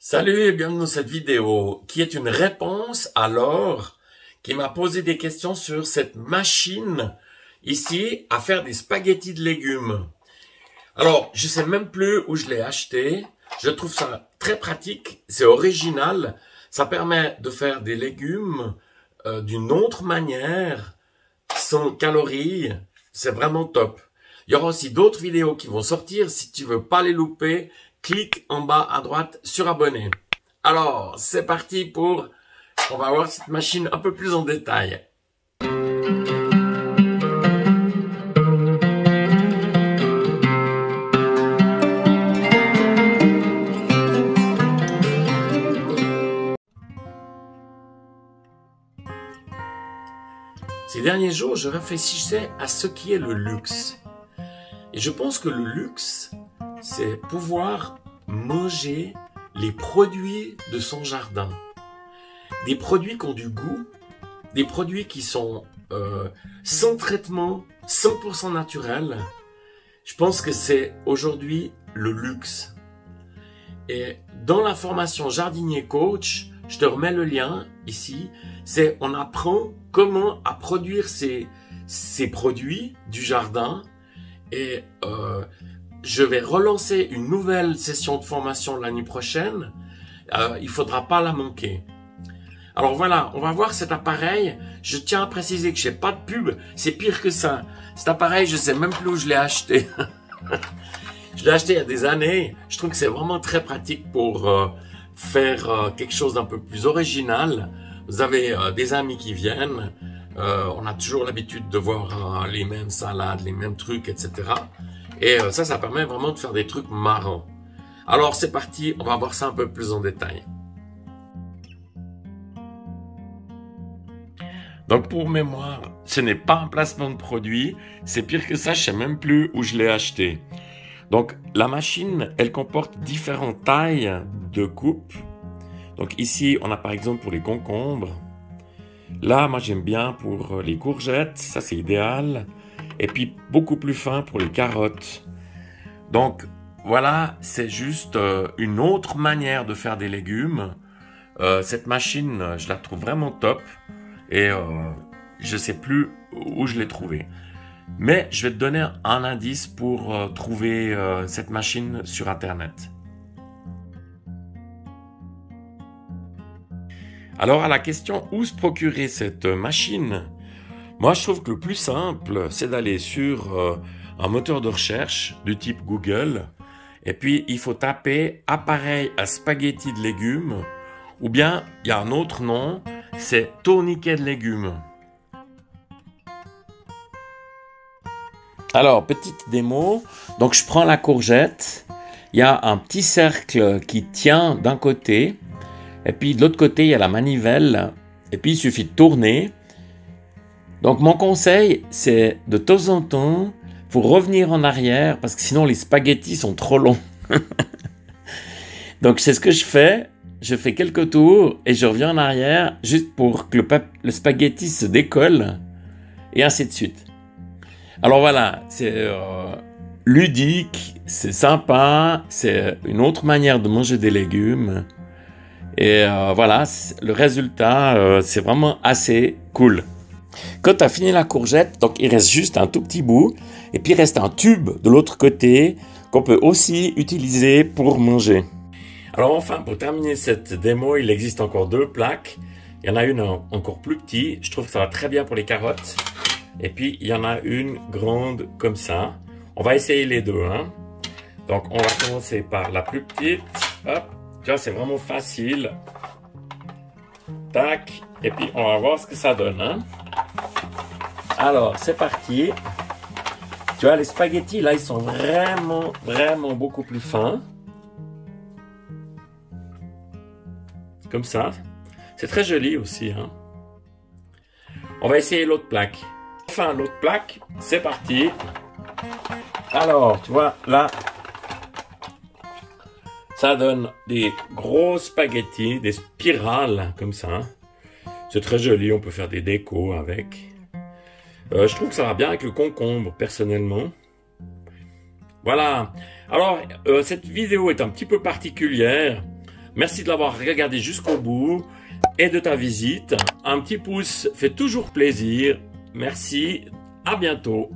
Salut et bienvenue dans cette vidéo qui est une réponse à Laure qui m'a posé des questions sur cette machine ici à faire des spaghettis de légumes. Alors, je sais même plus où je l'ai acheté. Je trouve ça très pratique, c'est original. Ça permet de faire des légumes d'une autre manière, sans calories. C'est vraiment top. Il y aura aussi d'autres vidéos qui vont sortir. Si tu veux pas les louper, clique en bas à droite sur abonner. Alors, c'est parti pour... On va voir cette machine un peu plus en détail. Ces derniers jours, je réfléchissais à ce qui est le luxe. Et je pense que le luxe, c'est pouvoir manger les produits de son jardin. Des produits qui ont du goût, des produits qui sont sans traitement, 100% naturels. Je pense que c'est aujourd'hui le luxe. Et dans la formation Jardinier Coach, je te remets le lien ici, c'est on apprend comment à produire ces produits du jardin et je vais relancer une nouvelle session de formation l'année prochaine. Il faudra pas la manquer. Alors voilà, on va voir cet appareil. Je tiens à préciser que je n'ai pas de pub. C'est pire que ça. Cet appareil, je sais même plus où je l'ai acheté. Je l'ai acheté il y a des années. Je trouve que c'est vraiment très pratique pour faire quelque chose d'un peu plus original. Vous avez des amis qui viennent. On a toujours l'habitude de voir les mêmes salades, les mêmes trucs, etc. Et ça permet vraiment de faire des trucs marrants. Alors c'est parti, on va voir ça un peu plus en détail. Donc pour mémoire, ce n'est pas un placement de produit, c'est pire que ça, je sais même plus où je l'ai acheté. Donc la machine, elle comporte différentes tailles de coupe. Donc ici, on a par exemple pour les concombres. Là, moi j'aime bien pour les courgettes, ça c'est idéal. Et puis beaucoup plus fin pour les carottes. Donc voilà, c'est juste une autre manière de faire des légumes. Cette machine, je la trouve vraiment top. Et je sais plus où je l'ai trouvée. Mais je vais te donner un indice pour trouver cette machine sur Internet. Alors à la question où se procurer cette machine, moi je trouve que le plus simple c'est d'aller sur un moteur de recherche du type Google et puis il faut taper appareil à spaghettis de légumes ou bien il y a un autre nom, c'est tourniquet de légumes. Alors petite démo, donc je prends la courgette, il y a un petit cercle qui tient d'un côté. Et puis de l'autre côté, il y a la manivelle. Et puis il suffit de tourner. Donc mon conseil, c'est de temps en temps, il faut revenir en arrière parce que sinon les spaghettis sont trop longs. Donc c'est ce que je fais. Je fais quelques tours et je reviens en arrière juste pour que le spaghetti se décolle. Et ainsi de suite. Alors voilà, c'est ludique, c'est sympa, c'est une autre manière de manger des légumes. Et voilà, le résultat, c'est vraiment assez cool. Quand tu as fini la courgette, donc il reste juste un tout petit bout. Et puis il reste un tube de l'autre côté qu'on peut aussi utiliser pour manger. Alors enfin, pour terminer cette démo, il existe encore deux plaques. Il y en a une encore plus petite. Je trouve que ça va très bien pour les carottes. Et puis il y en a une grande comme ça. On va essayer les deux. Hein. Donc on va commencer par la plus petite. Hop. Tu vois, c'est vraiment facile. Tac. Et puis, on va voir ce que ça donne. Hein. Alors, c'est parti. Tu vois, les spaghettis, là, ils sont vraiment, vraiment beaucoup plus fins. Comme ça. C'est très joli aussi. Hein. On va essayer l'autre plaque. Enfin, l'autre plaque, c'est parti. Alors, tu vois, là... Ça donne des gros spaghettis, des spirales comme ça. C'est très joli, on peut faire des décos avec. Je trouve que ça va bien avec le concombre, personnellement. Voilà. Alors, cette vidéo est un petit peu particulière. Merci de l'avoir regardé jusqu'au bout et de ta visite. Un petit pouce fait toujours plaisir. Merci, à bientôt.